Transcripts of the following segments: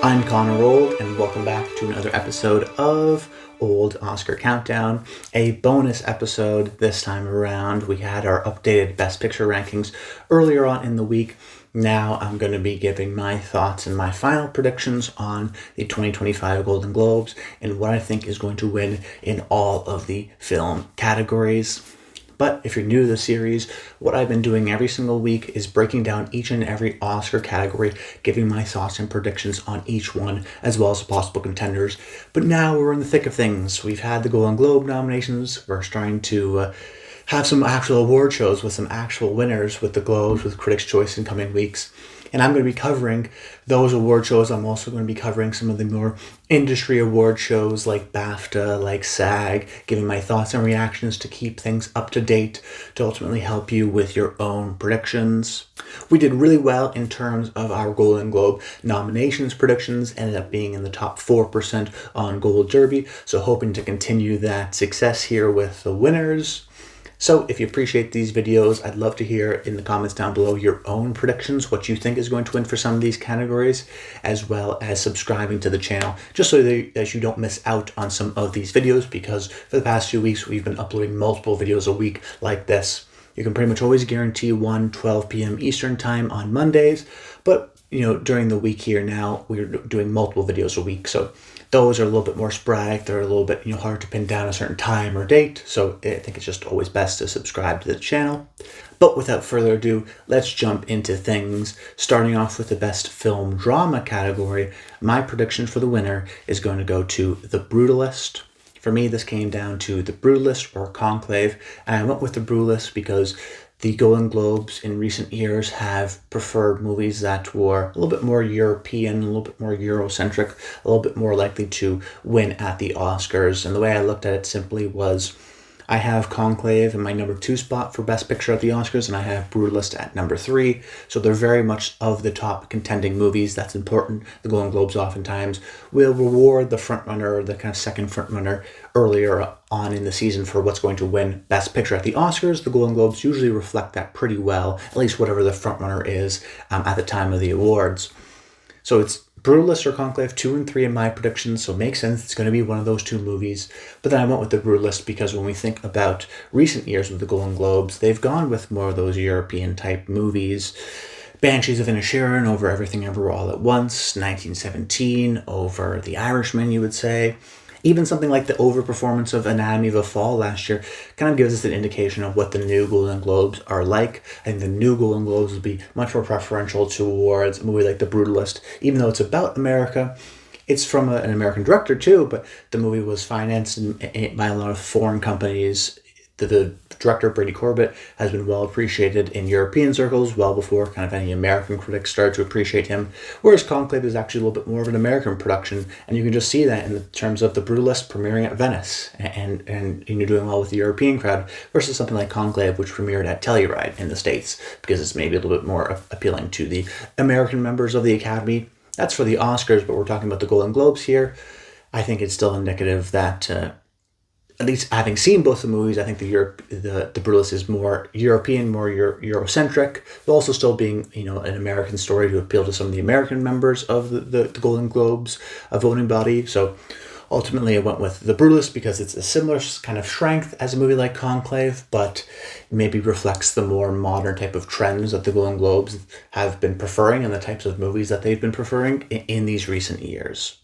I'm Connor Old, and welcome back to another episode of Old Oscar Countdown, a bonus episode this time around. We had our updated Best Picture rankings earlier on in the week. Now I'm going to be giving my thoughts and my final predictions on the 2025 Golden Globes and what I think is going to win in all of the film categories. But if you're new to the series, what I've been doing every single week is breaking down each and every Oscar category, giving my thoughts and predictions on each one, as well as the possible contenders. But now we're in the thick of things. We've had the Golden Globe nominations. We're starting to have some actual award shows with some actual winners with the Globes, with Critics' Choice in coming weeks. And I'm going to be covering those award shows. I'm also going to be covering some of the more industry award shows like BAFTA, like SAG, giving my thoughts and reactions to keep things up to date, to ultimately help you with your own predictions. We did really well in terms of our Golden Globe nominations predictions, ended up being in the top 4% on Gold Derby, so hoping to continue that success here with the winners. So if you appreciate these videos, I'd love to hear in the comments down below your own predictions, what you think is going to win for some of these categories, as well as subscribing to the channel, just so that you don't miss out on some of these videos, because for the past few weeks, we've been uploading multiple videos a week like this. You can pretty much always guarantee 12 p.m. Eastern time on Mondays, but during the week here now, we're doing multiple videos a week, so those are a little bit more sporadic. They're a little bit hard to pin down a certain time or date, so I think it's just always best to subscribe to the channel. But without further ado, let's jump into things. Starting off with the Best Film Drama category, my prediction for the winner is going to go to The Brutalist. For me, this came down to The Brutalist or Conclave, and I went with The Brutalist because the Golden Globes in recent years have preferred movies that were a little bit more European, a little bit more Eurocentric, a little bit more likely to win at the Oscars. And the way I looked at it simply was, I have Conclave in my number 2 spot for Best Picture at the Oscars, and I have Brutalist at number 3. So they're very much of the top contending movies. That's important. The Golden Globes oftentimes will reward the frontrunner, or the kind of second frontrunner earlier on in the season for what's going to win Best Picture at the Oscars. The Golden Globes usually reflect that pretty well, at least whatever the frontrunner is at the time of the awards. So it's Brutalist or Conclave, 2 and 3 in my predictions, so it makes sense it's going to be one of those two movies. But then I went with The Brutalist because when we think about recent years with the Golden Globes, they've gone with more of those European-type movies. Banshees of Inisherin over Everything Everywhere All at Once, 1917 over The Irishman, you would say. Even something like the overperformance of Anatomy of a Fall last year kind of gives us an indication of what the new Golden Globes are like. I think the new Golden Globes will be much more preferential towards a movie like The Brutalist, even though it's about America. It's from an American director too, but the movie was financed by a lot of foreign companies. The director, Brady Corbet, has been well appreciated in European circles well before kind of any American critics started to appreciate him, whereas Conclave is actually a little bit more of an American production, and you can just see that in terms of The Brutalist premiering at Venice and doing well with the European crowd, versus something like Conclave, which premiered at Telluride in the States, because it's maybe a little bit more appealing to the American members of the Academy. That's for the Oscars, but we're talking about the Golden Globes here. I think it's still indicative that at least having seen both the movies, I think the Brutalist is more European, more Eurocentric, but also still being an American story to appeal to some of the American members of the Golden Globes, a voting body. So ultimately I went with The Brutalist because it's a similar kind of strength as a movie like Conclave, but maybe reflects the more modern type of trends that the Golden Globes have been preferring and the types of movies that they've been preferring in these recent years.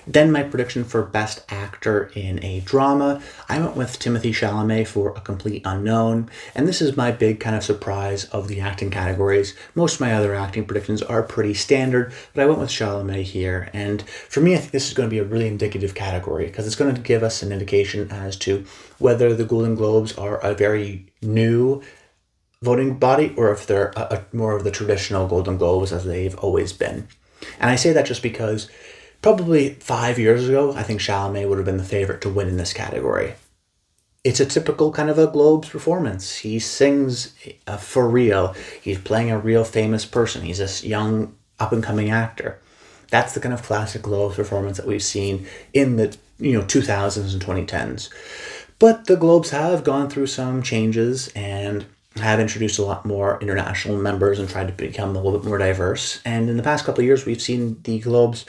Then my prediction for Best Actor in a Drama, I went with Timothée Chalamet for A Complete Unknown, and this is my big kind of surprise of the acting categories. Most of my other acting predictions are pretty standard, but I went with Chalamet here, and for me I think this is going to be a really indicative category, because it's going to give us an indication as to whether the Golden Globes are a very new voting body, or if they're more of the traditional Golden Globes as they've always been. And I say that just because probably 5 years ago, I think Chalamet would have been the favorite to win in this category. It's a typical kind of a Globes performance. He sings for real. He's playing a real famous person. He's this young, up-and-coming actor. That's the kind of classic Globes performance that we've seen in the 2000s and 2010s. But the Globes have gone through some changes and have introduced a lot more international members and tried to become a little bit more diverse. And in the past couple of years, we've seen the Globes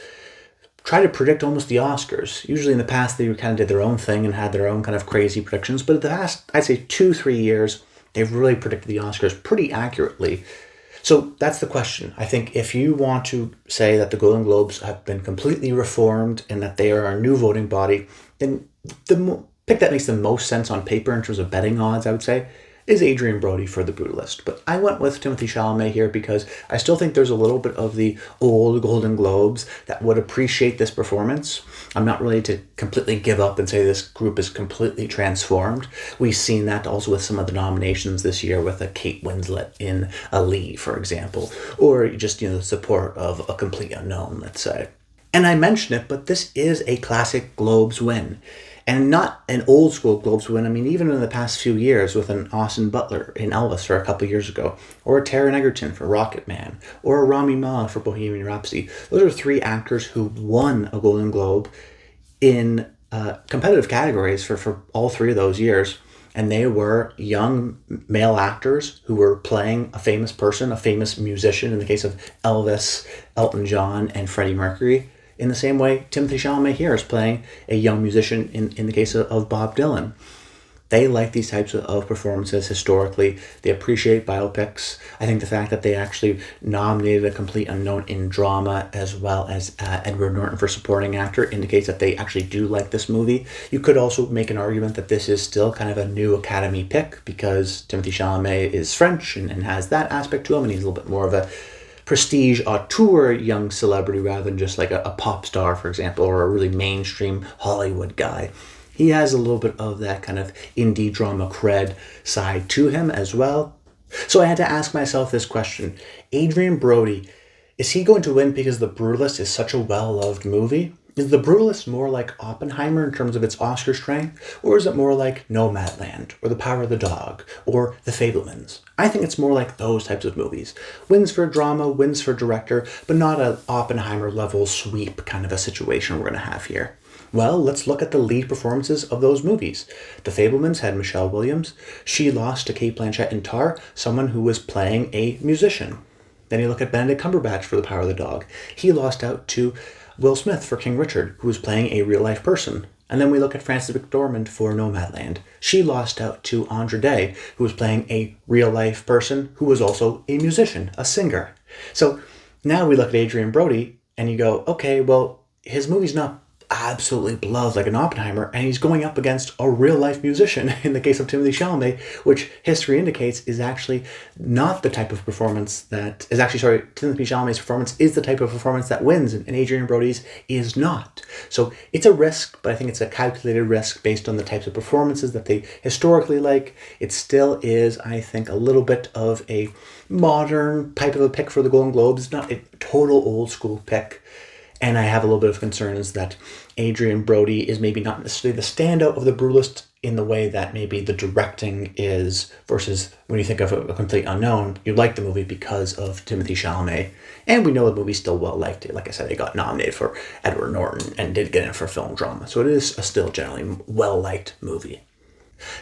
try to predict almost the Oscars. Usually in the past, they kind of did their own thing and had their own kind of crazy predictions. But in the past, I'd say 2-3 years, they've really predicted the Oscars pretty accurately. So that's the question. I think if you want to say that the Golden Globes have been completely reformed and that they are a new voting body, then the pick that makes the most sense on paper in terms of betting odds, I would say, is Adrien Brody for The Brutalist. But I went with Timothée Chalamet here because I still think there's a little bit of the old Golden Globes that would appreciate this performance. I'm not ready to completely give up and say this group is completely transformed. We've seen that also with some of the nominations this year with a Kate Winslet in Ali, for example, or just, the support of A Complete Unknown, let's say. And I mention it, but this is a classic Globes win. And not an old school Globes win. I mean, even in the past few years with an Austin Butler in Elvis for a couple of years ago, or a Taron Egerton for Rocket Man, or a Rami Malek for Bohemian Rhapsody. Those are 3 actors who won a Golden Globe in competitive categories for all 3 of those years. And they were young male actors who were playing a famous person, a famous musician, in the case of Elvis, Elton John, and Freddie Mercury. In the same way, Timothée Chalamet here is playing a young musician in the case of Bob Dylan. They like these types of performances historically. They appreciate biopics. I think the fact that they actually nominated A Complete Unknown in drama as well as Edward Norton for supporting actor indicates that they actually do like this movie. You could also make an argument that this is still kind of a new Academy pick because Timothée Chalamet is French and has that aspect to him, and he's a little bit more of a prestige auteur young celebrity rather than just like a pop star, for example, or a really mainstream Hollywood guy. He has a little bit of that kind of indie drama cred side to him as well. So I had to ask myself this question. Adrien Brody, is he going to win because The Brutalist is such a well-loved movie? Is The Brutalist more like Oppenheimer in terms of its Oscar strength? Or is it more like Nomadland, or The Power of the Dog, or The Fabelmans? I think it's more like those types of movies. Wins for drama, wins for director, but not an Oppenheimer-level sweep kind of a situation we're going to have here. Well, let's look at the lead performances of those movies. The Fabelmans had Michelle Williams. She lost to Cate Blanchett in Tar, someone who was playing a musician. Then you look at Benedict Cumberbatch for The Power of the Dog. He lost out to Will Smith for King Richard, who was playing a real-life person. And then we look at Frances McDormand for Nomadland. She lost out to Andra Day, who was playing a real-life person who was also a musician, a singer. So now we look at Adrien Brody, and you go, okay, well, his movie's not absolutely beloved like an Oppenheimer, and he's going up against a real-life musician in the case of Timothée Chalamet, which history indicates is actually not the type of performance that is actually, Timothée Chalamet's performance is the type of performance that wins, and Adrien Brody's is not. So it's a risk, but I think it's a calculated risk based on the types of performances that they historically like. It still is, I think, a little bit of a modern type of a pick for the Golden Globes. It's not a total old school pick. And I have a little bit of concerns that Adrien Brody is maybe not necessarily the standout of The Brutalist in the way that maybe the directing is, versus when you think of A Complete Unknown, you like the movie because of Timothée Chalamet. And we know the movie's still well liked. Like I said, it got nominated for Edward Norton and did get in for film drama. So it is a still generally well liked movie.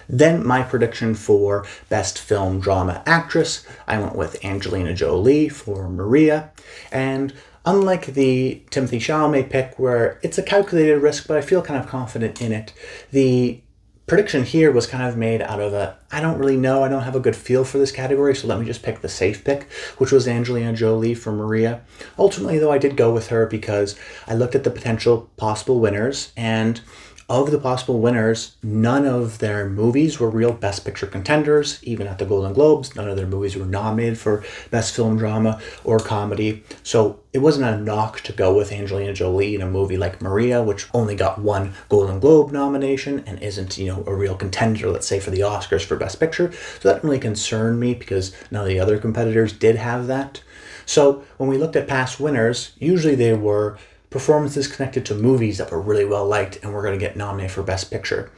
Then my prediction for Best Film Drama Actress, I went with Angelina Jolie for Maria. And unlike the Timothée Chalamet pick, where it's a calculated risk, but I feel kind of confident in it, the prediction here was kind of made out of I don't really know, I don't have a good feel for this category, so let me just pick the safe pick, which was Angelina Jolie for Maria. Ultimately, though, I did go with her because I looked at the potential possible winners, and of the possible winners, none of their movies were real Best Picture contenders. Even at the Golden Globes, none of their movies were nominated for Best Film Drama or Comedy. So it wasn't a knock to go with Angelina Jolie in a movie like Maria, which only got 1 Golden Globe nomination and isn't, a real contender, let's say, for the Oscars for Best Picture. So that didn't really concern me because none of the other competitors did have that. So when we looked at past winners, usually they were performances connected to movies that were really well liked and were going to get nominated for Best Picture.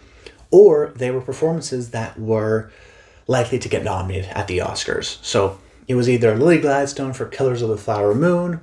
Or they were performances that were likely to get nominated at the Oscars. So it was either Lily Gladstone for Killers of the Flower Moon,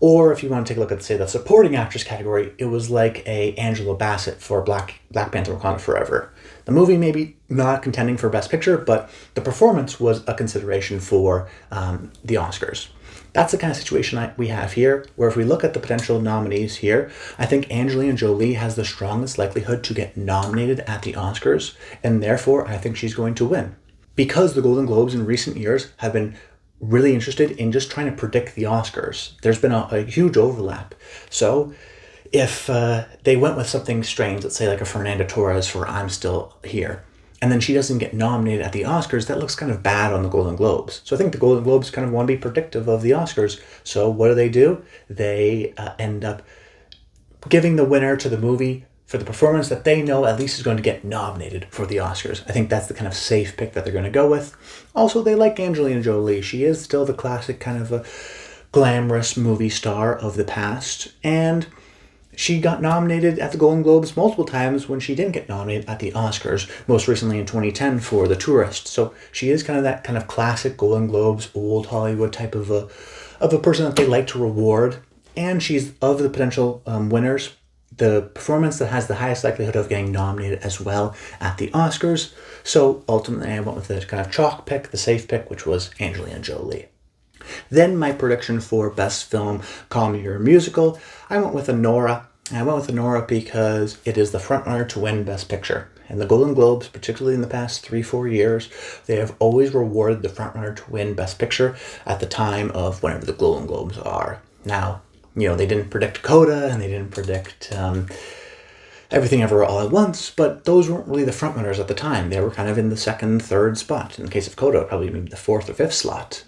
Or if you want to take a look at, say, the supporting actress category, it was like a Angela Bassett for Black Panther: Wakanda Forever. The movie maybe not contending for Best Picture, but the performance was a consideration for the Oscars. That's the kind of situation we have here, where if we look at the potential nominees here, I think Angelina Jolie has the strongest likelihood to get nominated at the Oscars, and therefore I think she's going to win. Because the Golden Globes in recent years have been really interested in just trying to predict the Oscars, there's been a huge overlap. So if they went with something strange, let's say like a Fernanda Torres for I'm Still Here, and then she doesn't get nominated at the Oscars, that looks kind of bad on the Golden Globes. So I think the Golden Globes kind of want to be predictive of the Oscars. So what do? They end up giving the winner to the movie for the performance that they know at least is going to get nominated for the Oscars. I think that's the kind of safe pick that they're going to go with. Also, they like Angelina Jolie. She is still the classic kind of a glamorous movie star of the past, and she got nominated at the Golden Globes multiple times when she didn't get nominated at the Oscars, most recently in 2010 for The Tourist. So she is kind of that kind of classic Golden Globes, old Hollywood type of a person that they like to reward. And she's, of the potential winners, the performance that has the highest likelihood of getting nominated as well at the Oscars. So ultimately I went with the kind of chalk pick, the safe pick, which was Angelina Jolie. Then my prediction for Best Film, Comedy or Musical, I went with Anora. And I went with Anora because it is the frontrunner to win Best Picture. And the Golden Globes, particularly in the past 3-4 years, they have always rewarded the frontrunner to win Best Picture at the time of whenever the Golden Globes are. Now, they didn't predict Coda and they didn't predict Everything Everywhere All at Once, but those weren't really the frontrunners at the time. They were kind of in the second, third spot. In the case of Coda, probably maybe the fourth or fifth slot.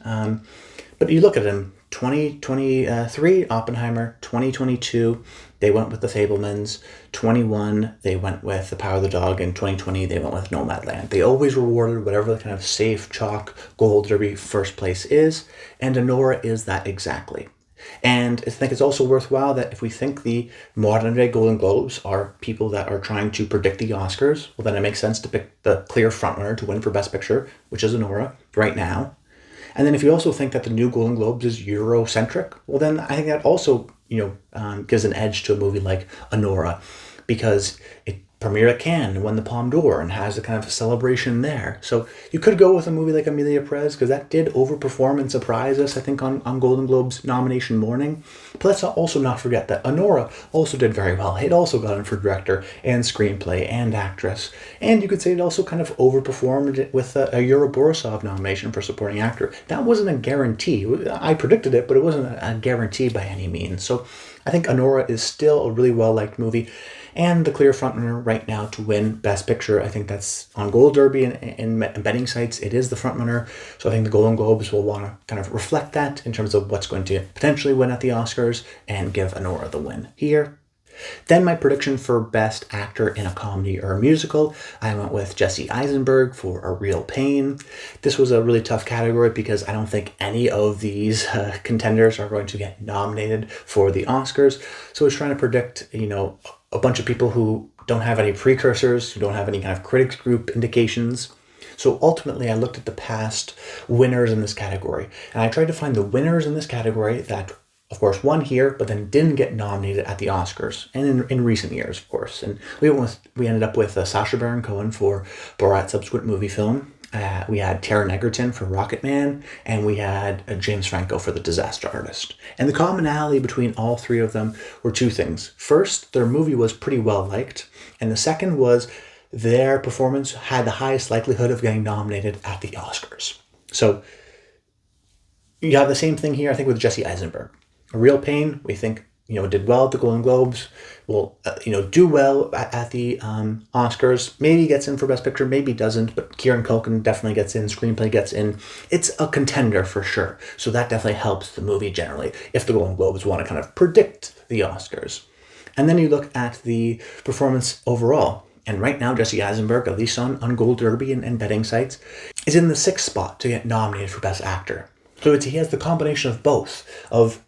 But you look at them, 2023, Oppenheimer, 2022, they went with The Fabelmans, 21, they went with The Power of the Dog, and 2020, they went with Nomadland. They always rewarded whatever the kind of safe, chalk, gold derby first place is, and Anora is that exactly. And I think it's also worthwhile that if we think the modern day Golden Globes are people that are trying to predict the Oscars, well, then it makes sense to pick the clear frontrunner to win for Best Picture, which is Anora, right now. And then if you also think that the new Golden Globes is Eurocentric, well, then I think that also, gives an edge to a movie like Anora, because it premiered at Cannes and won the Palme d'Or and has a kind of celebration there. So you could go with a movie like Emilia Pérez, because that did overperform and surprise us, I think, on Golden Globes nomination morning. But let's also not forget that Anora also did very well. It also got in for director and screenplay and actress. And you could say it also kind of overperformed with a Yuri Borisov nomination for supporting actor. That wasn't a guarantee. I predicted it, but it wasn't a guarantee by any means. So I think Anora is still a really well-liked movie, and the clear frontrunner right now to win Best Picture. I think that's on Gold Derby and betting sites. It is the frontrunner. So I think the Golden Globes will want to kind of reflect that in terms of what's going to potentially win at the Oscars and give Anora the win here. Then my prediction for Best Actor in a Comedy or a Musical, I went with Jesse Eisenberg for A Real Pain. This was a really tough category because I don't think any of these contenders are going to get nominated for the Oscars. So I was trying to predict, a bunch of people who don't have any precursors, who don't have any kind of critics group indications. So ultimately, I looked at the past winners in this category, and I tried to find the winners in this category that, of course, won here, but then didn't get nominated at the Oscars, and in recent years, of course. And we ended up with Sacha Baron Cohen for Borat's subsequent movie film. We had Taron Egerton for Rocketman, and we had James Franco for The Disaster Artist. And the commonality between all three of them were two things. First, their movie was pretty well liked, and the second was their performance had the highest likelihood of getting nominated at the Oscars. So you have the same thing here, I think, with Jesse Eisenberg. A Real Pain, we think, did well at the Golden Globes, will, do well at the Oscars. Maybe gets in for Best Picture, maybe doesn't, but Kieran Culkin definitely gets in, Screenplay gets in. It's a contender for sure. So that definitely helps the movie generally, if the Golden Globes want to kind of predict the Oscars. And then you look at the performance overall. And right now, Jesse Eisenberg, at least on Gold Derby and betting sites, is in the 6th spot to get nominated for Best Actor. So he has the combination of both, of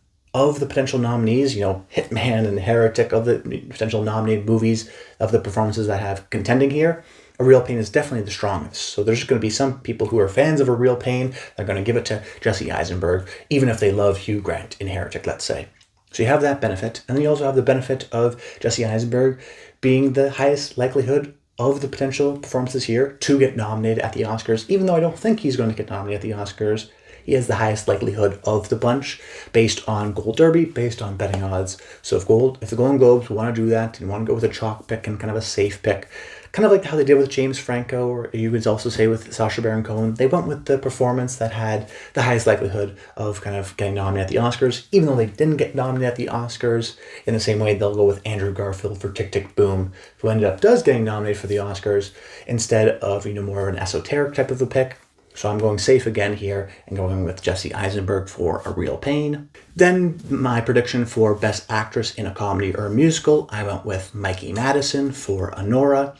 the potential nominees, Hitman and Heretic, of the potential nominated movies, of the performances that have contending here. A Real Pain is definitely the strongest. So there's going to be some people who are fans of A Real Pain that are going to give it to Jesse Eisenberg, even if they love Hugh Grant in Heretic, let's say. So you have that benefit. And then you also have the benefit of Jesse Eisenberg being the highest likelihood of the potential performances here to get nominated at the Oscars. Even though I don't think he's going to get nominated at the Oscars, he has the highest likelihood of the bunch based on Gold Derby, based on betting odds. So if the Golden Globes want to do that and want to go with a chalk pick and kind of a safe pick, kind of like how they did with James Franco, or you could also say with Sacha Baron Cohen, they went with the performance that had the highest likelihood of kind of getting nominated at the Oscars, even though they didn't get nominated at the Oscars. In the same way, they'll go with Andrew Garfield for Tick, Tick, Boom, who ended up getting nominated for the Oscars instead of, more of an esoteric type of a pick. So I'm going safe again here and going with Jesse Eisenberg for A Real Pain. Then my prediction for Best Actress in a Comedy or a Musical, I went with Mikey Madison for Anora.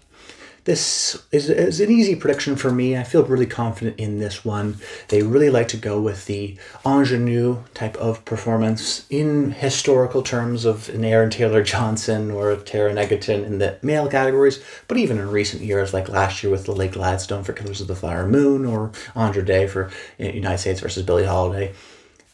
This is an easy prediction for me. I feel really confident in this one. They really like to go with the ingenue type of performance in historical terms of an Aaron Taylor Johnson or a Taron Egerton in the male categories, but even in recent years, like last year with Lily Gladstone for Killers of the Flower Moon or Andra Day for United States versus Billie Holiday.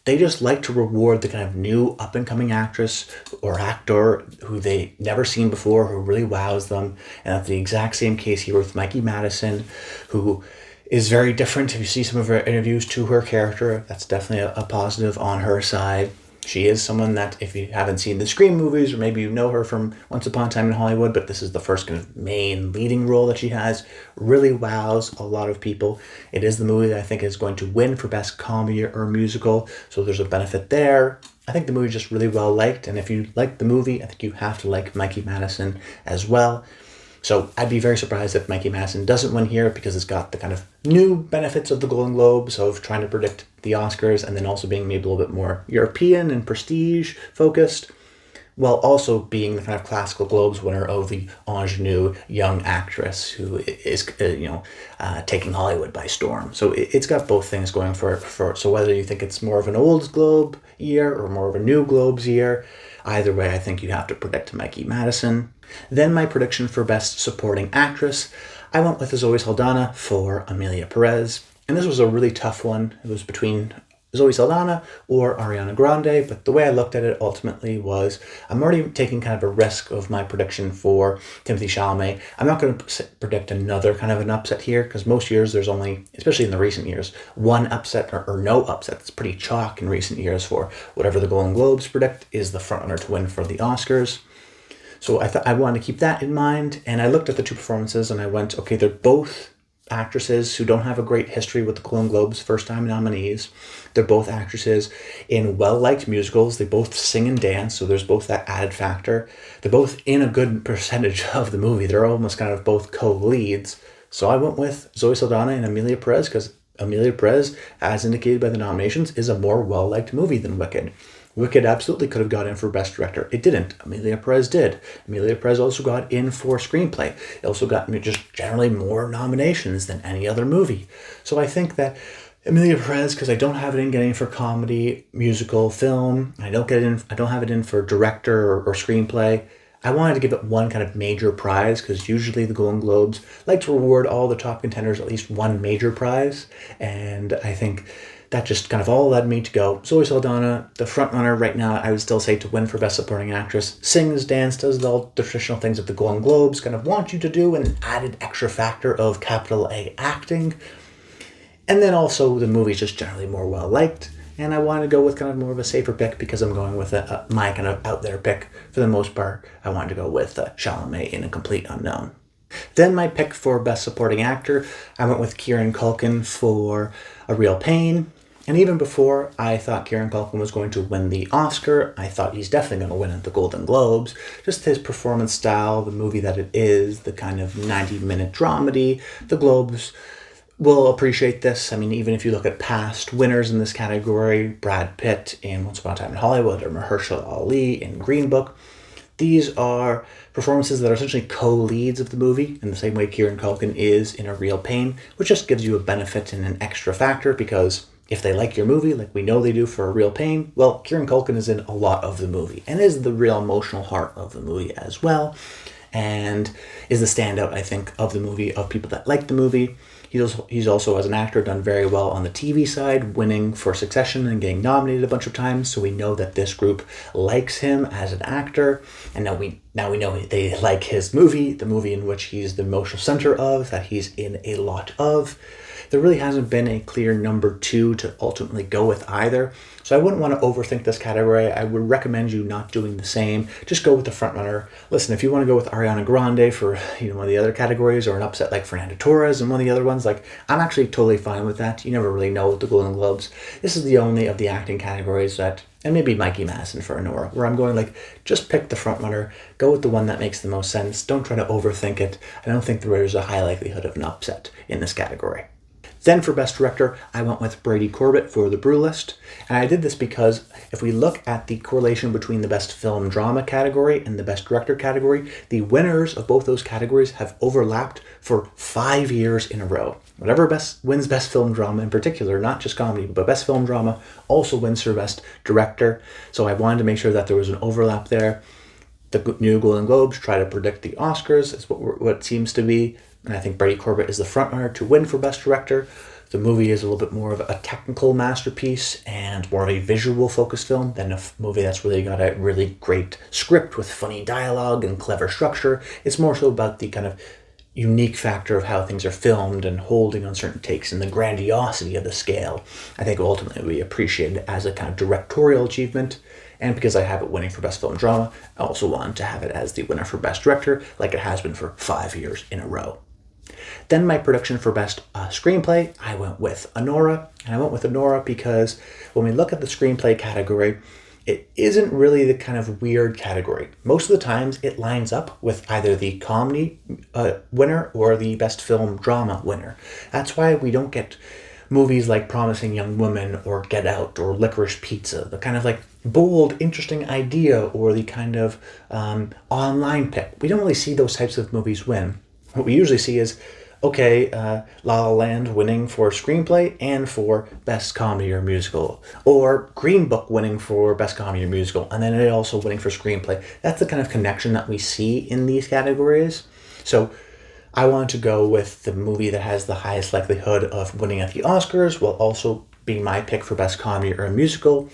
They just like to reward the kind of new up-and-coming actress or actor who they never seen before, who really wows them. And that's the exact same case here with Mikey Madison, who is very different. If you see some of her interviews to her character, that's definitely a positive on her side. She is someone that, if you haven't seen the Scream movies, or maybe you know her from Once Upon a Time in Hollywood, but this is the first kind of main leading role that she has, really wows a lot of people. It is the movie that I think is going to win for Best Comedy or Musical, so there's a benefit there. I think the movie is just really well liked, and if you like the movie, I think you have to like Mikey Madison as well. So I'd be very surprised if Mikey Madison doesn't win here, because it's got the kind of new benefits of the Golden Globes of trying to predict the Oscars and then also being maybe a little bit more European and prestige focused, while also being the kind of classical Globes winner of the ingenue young actress who is, taking Hollywood by storm. So it's got both things going for it. So whether you think it's more of an old Globe year or more of a new Globes year, either way, I think you have to predict Mikey Madison. Then my prediction for Best Supporting Actress, I went with Zoe Saldana for Emilia Pérez. And this was a really tough one. It was between Zoe Saldana or Ariana Grande, but the way I looked at it ultimately was I'm already taking kind of a risk of my prediction for Timothée Chalamet. I'm not going to predict another kind of an upset here, because most years there's only, especially in the recent years, one upset or no upset. It's pretty chalk in recent years for whatever the Golden Globes predict is the frontrunner to win for the Oscars. So I thought I wanted to keep that in mind, and I looked at the two performances and I went, okay, they're both actresses who don't have a great history with the Golden Globes, first-time nominees. They're both actresses in well-liked musicals. They both sing and dance, so there's both that added factor. They're both in a good percentage of the movie. They're almost kind of both co-leads. So I went with Zoe Saldana and Emilia Pérez, because Emilia Pérez, as indicated by the nominations, is a more well-liked movie than Wicked. Wicked absolutely could have got in for Best Director. It didn't. Emilia Pérez did. Emilia Pérez also got in for Screenplay. It also got just generally more nominations than any other movie. So I think that Emilia Pérez, because I don't have it in getting for comedy, musical, film, I don't have it in for director or screenplay. I wanted to give it one kind of major prize, because usually the Golden Globes like to reward all the top contenders at least one major prize. And I think that just kind of all led me to go Zoe Saldana, the front runner right now, I would still say, to win for Best Supporting Actress. Sings, dances, does all the traditional things that the Golden Globes kind of want you to do, and an added extra factor of capital A acting. And then also the movie's just generally more well liked. And I wanted to go with kind of more of a safer pick, because I'm going with my kind of out there pick for the most part. I wanted to go with Chalamet in A Complete Unknown. Then my pick for Best Supporting Actor, I went with Kieran Culkin for A Real Pain. And even before I thought Kieran Culkin was going to win the Oscar, I thought he's definitely going to win at the Golden Globes. Just his performance style, the movie that it is, the kind of 90-minute dramedy, the Globes will appreciate this. I mean, even if you look at past winners in this category, Brad Pitt in Once Upon a Time in Hollywood or Mahershala Ali in Green Book, these are performances that are essentially co-leads of the movie, in the same way Kieran Culkin is in A Real Pain, which just gives you a benefit and an extra factor, because if they like your movie, like we know they do for A Real Pain, well, Kieran Culkin is in a lot of the movie and is the real emotional heart of the movie as well, and is the standout, I think, of the movie, of people that like the movie. He's also, as an actor, done very well on the TV side, winning for Succession and getting nominated a bunch of times. So we know that this group likes him as an actor, and now we know they like his movie, the movie in which he's the emotional center of, that he's in a lot of. There really hasn't been a clear number 2 to ultimately go with either. So I wouldn't want to overthink this category. I would recommend you not doing the same. Just go with the frontrunner. Listen, if you want to go with Ariana Grande for one of the other categories, or an upset like Fernando Torres and one of the other ones, like, I'm actually totally fine with that. You never really know with the Golden Globes. This is the only of the acting categories that, and maybe Mikey Madison for Anora, where I'm going like, just pick the frontrunner, go with the one that makes the most sense. Don't try to overthink it. I don't think there's a high likelihood of an upset in this category. Then for Best Director, I went with Brady Corbet for The Brutalist. And I did this because if we look at the correlation between the Best Film Drama category and the Best Director category, the winners of both those categories have overlapped for 5 years in a row. Whatever wins Best Film Drama in particular, not just comedy, but Best Film Drama also wins for Best Director. So I wanted to make sure that there was an overlap there. The new Golden Globes try to predict the Oscars, is what it seems to be. And I think Brady Corbet is the frontrunner to win for Best Director. The movie is a little bit more of a technical masterpiece and more of a visual-focused film than a movie that's really got a really great script with funny dialogue and clever structure. It's more so about the kind of unique factor of how things are filmed and holding on certain takes and the grandiosity of the scale. I think ultimately will be appreciated as a kind of directorial achievement. And because I have it winning for Best Film Drama, I also wanted to have it as the winner for Best Director, like it has been for 5 years in a row. Then my prediction for Best Screenplay, I went with Anora. And I went with Anora because when we look at the screenplay category, it isn't really the kind of weird category. Most of the times it lines up with either the comedy winner or the Best Film Drama winner. That's why we don't get movies like Promising Young Woman or Get Out or Licorice Pizza, the kind of like bold, interesting idea or the kind of online pick. We don't really see those types of movies win. What we usually see is, okay, La La Land winning for screenplay and for Best Comedy or Musical, or Green Book winning for Best Comedy or Musical, and then it also winning for screenplay. That's the kind of connection that we see in these categories. So I wanted to go with the movie that has the highest likelihood of winning at the Oscars, while also being my pick for Best Comedy or Musical,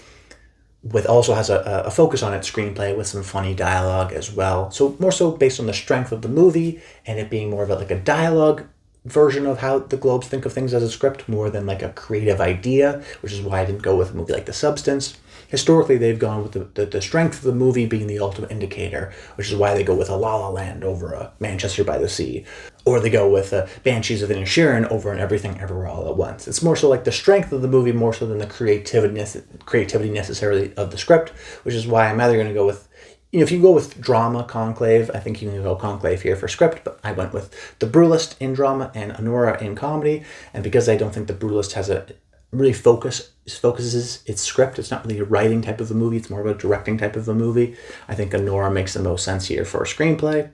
with also has a focus on its screenplay with some funny dialogue as well. So more so based on the strength of the movie and it being more of like a dialogue version of how the Globes think of things as a script, more than like a creative idea, which is why I didn't go with a movie like The Substance. Historically, they've gone with the strength of the movie being the ultimate indicator, which is why they go with a La La Land over a Manchester by the Sea, or they go with Banshees of Inisherin over an Everything Everywhere All at Once. It's more so like the strength of the movie more so than the creativity necessarily of the script, which is why I'm either going to go with, if you go with drama, Conclave, I think you can go Conclave here for script, but I went with The Brutalist in drama and Anora in comedy, and because I don't think The Brutalist has a really focuses its script, it's not really a writing type of a movie, it's more of a directing type of a movie, I think Anora makes the most sense here for a screenplay.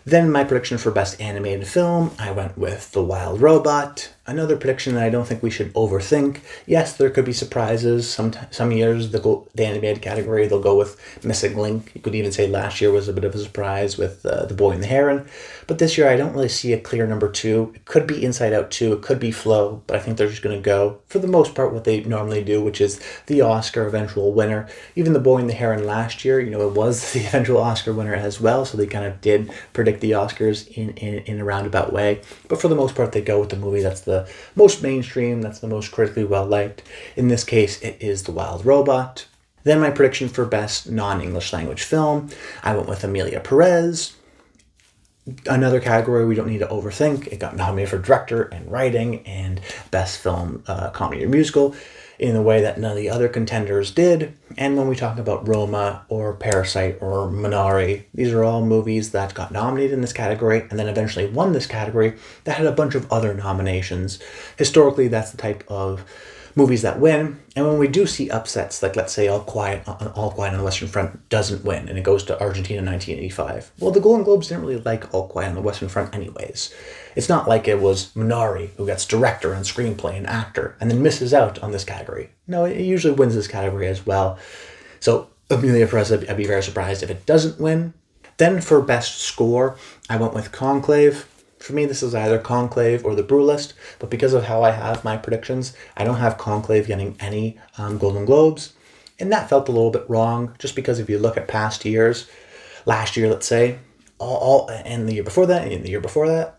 Then my prediction for Best Animated Film, I went with The Wild Robot. Another prediction that I don't think we should overthink. Yes, there could be surprises. Some years, the animated category, they'll go with Missing Link. You could even say last year was a bit of a surprise with The Boy and the Heron. But this year, I don't really see a clear number 2. It could be Inside Out 2. It could be Flow. But I think they're just going to go, for the most part, what they normally do, which is the Oscar eventual winner. Even The Boy and the Heron last year, it was the eventual Oscar winner as well. So they kind of did predict the Oscars in a roundabout way. But for the most part, they go with the movie that's the most mainstream, that's the most critically well-liked. In this case, it is The Wild Robot. Then my prediction for Best Non-English Language Film, I went with Emilia Pérez. Another category we don't need to overthink. It got nominated for Director and Writing and Best Film Comedy or Musical in a way that none of the other contenders did. And when we talk about Roma or Parasite or Minari, these are all movies that got nominated in this category and then eventually won this category that had a bunch of other nominations. Historically, that's the type of movies that win. And when we do see upsets, like let's say All Quiet on the Western Front doesn't win and it goes to Argentina in 1985. Well, the Golden Globes didn't really like All Quiet on the Western Front anyways. It's not like it was Minari who gets director and screenplay and actor and then misses out on this category. No, it usually wins this category as well. So Emilia Pérez, I'd be very surprised if it doesn't win. Then for Best Score, I went with Conclave. For me, this is either Conclave or The Brutalist, but because of how I have my predictions, I don't have Conclave getting any Golden Globes. And that felt a little bit wrong, just because if you look at past years, last year, let's say, and the year before that, and the year before that,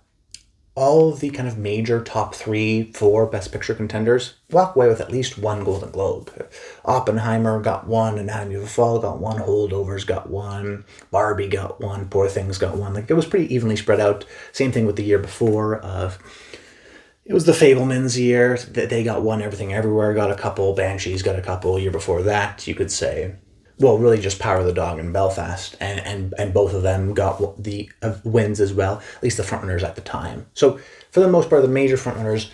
all of the kind of major top 3, 4 Best Picture contenders walk away with at least one Golden Globe. Oppenheimer got one, Anatomy of a Fall got one, Holdovers got one, Barbie got one, Poor Things got one. Like, it was pretty evenly spread out. Same thing with the year before. It was the Fabelmans year. They got one. Everything Everywhere got a couple. Banshees got a couple. Year before that, you could say, well, really just Power of the Dog and Belfast, and both of them got the wins as well, at least the frontrunners at the time. So for the most part, the major frontrunners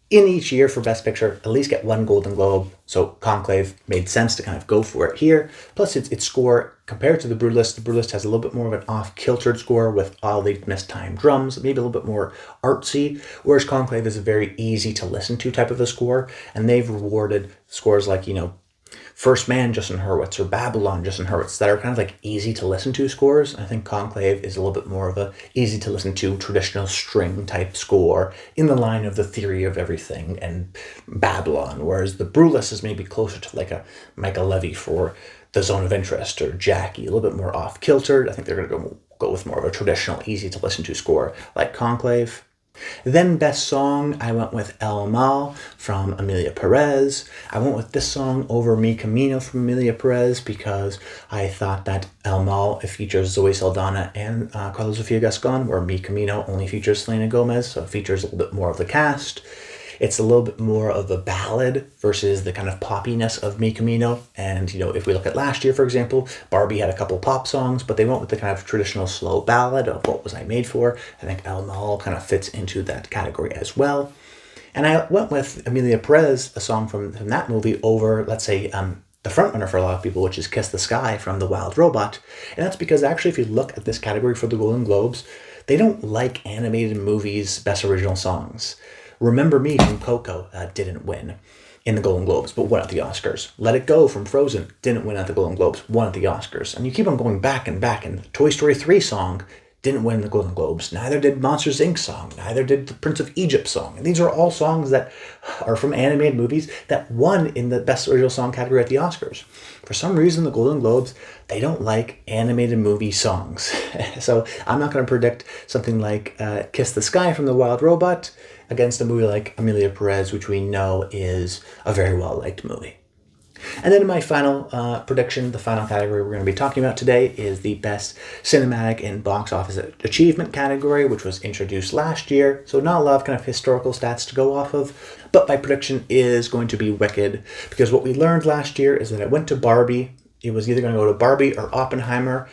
in each year for Best Picture at least get one Golden Globe. So Conclave made sense to kind of go for it here. Plus, its score compared to The Brutalist has a little bit more of an off-kiltered score with all the mistimed drums, maybe a little bit more artsy, whereas Conclave is a very easy to listen to type of a score, and they've rewarded scores like, First Man, Justin Hurwitz, or Babylon, Justin Hurwitz, that are kind of like easy to listen to scores. I think Conclave is a little bit more of a easy to listen to traditional string type score in the line of The Theory of Everything and Babylon, whereas The Brutalist is maybe closer to like a Michael Levy for The Zone of Interest or Jackie, a little bit more off kiltered. I think they're going to go with more of a traditional easy to listen to score like Conclave. Then Best Song, I went with El Mal from Emilia Pérez. I went with this song over Mi Camino from Emilia Pérez because I thought that El Mal, it features Zoe Saldana and Carlos Sofia Gascon, where Mi Camino only features Selena Gomez, so it features a little bit more of the cast. It's a little bit more of a ballad versus the kind of poppiness of Mi Camino. And, if we look at last year, for example, Barbie had a couple pop songs, but they went with the kind of traditional slow ballad of What Was I Made For? I think El Mal kind of fits into that category as well. And I went with Emilia Pérez, a song from that movie, over, let's say, the frontrunner for a lot of people, which is Kiss the Sky from The Wild Robot. And that's because actually, if you look at this category for the Golden Globes, they don't like animated movies' best original songs. Remember Me from Coco didn't win in the Golden Globes, but won at the Oscars. Let It Go from Frozen didn't win at the Golden Globes, won at the Oscars. And you keep on going back and back, and the Toy Story 3 song didn't win the Golden Globes. Neither did Monsters, Inc. song. Neither did the Prince of Egypt song. And these are all songs that are from animated movies that won in the Best Original Song category at the Oscars. For some reason, the Golden Globes, they don't like animated movie songs. So I'm not going to predict something like Kiss the Sky from The Wild Robot against a movie like Emilia Pérez, which we know is a very well-liked movie. And then in my final prediction, the final category we're going to be talking about today is the Best Cinematic and Box Office Achievement category, which was introduced last year. So not a lot of kind of historical stats to go off of, but my prediction is going to be Wicked, because what we learned last year is that it went to Barbie. It was either going to go to Barbie or Oppenheimer,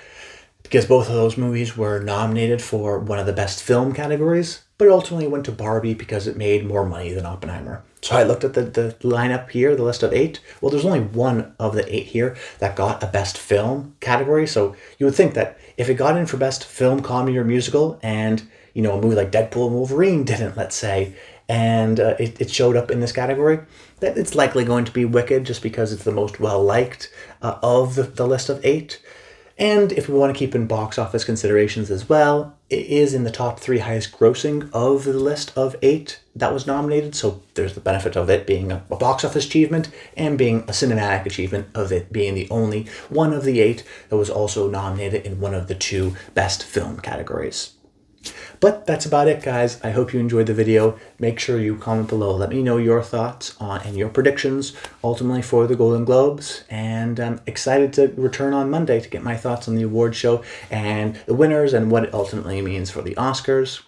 because both of those movies were nominated for one of the Best Film categories, but it ultimately went to Barbie because it made more money than Oppenheimer. So I looked at the lineup here, the list of 8. Well, there's only one of the 8 here that got a Best Film category. So you would think that if it got in for Best Film, Comedy, or Musical, and a movie like Deadpool and Wolverine didn't, let's say, and it showed up in this category, that it's likely going to be Wicked, just because it's the most well-liked of the list of 8. And if we want to keep in box office considerations as well, it is in the top 3 highest grossing of the list of 8 that was nominated. So there's the benefit of it being a box office achievement and being a cinematic achievement of it being the only one of the 8 that was also nominated in one of the 2 Best Film categories. But that's about it, guys. I hope you enjoyed the video. Make sure you comment below. Let me know your thoughts on and your predictions ultimately for the Golden Globes. And I'm excited to return on Monday to get my thoughts on the award show and the winners and what it ultimately means for the Oscars.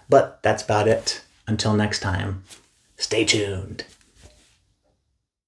But that's about it. Until next time, stay tuned.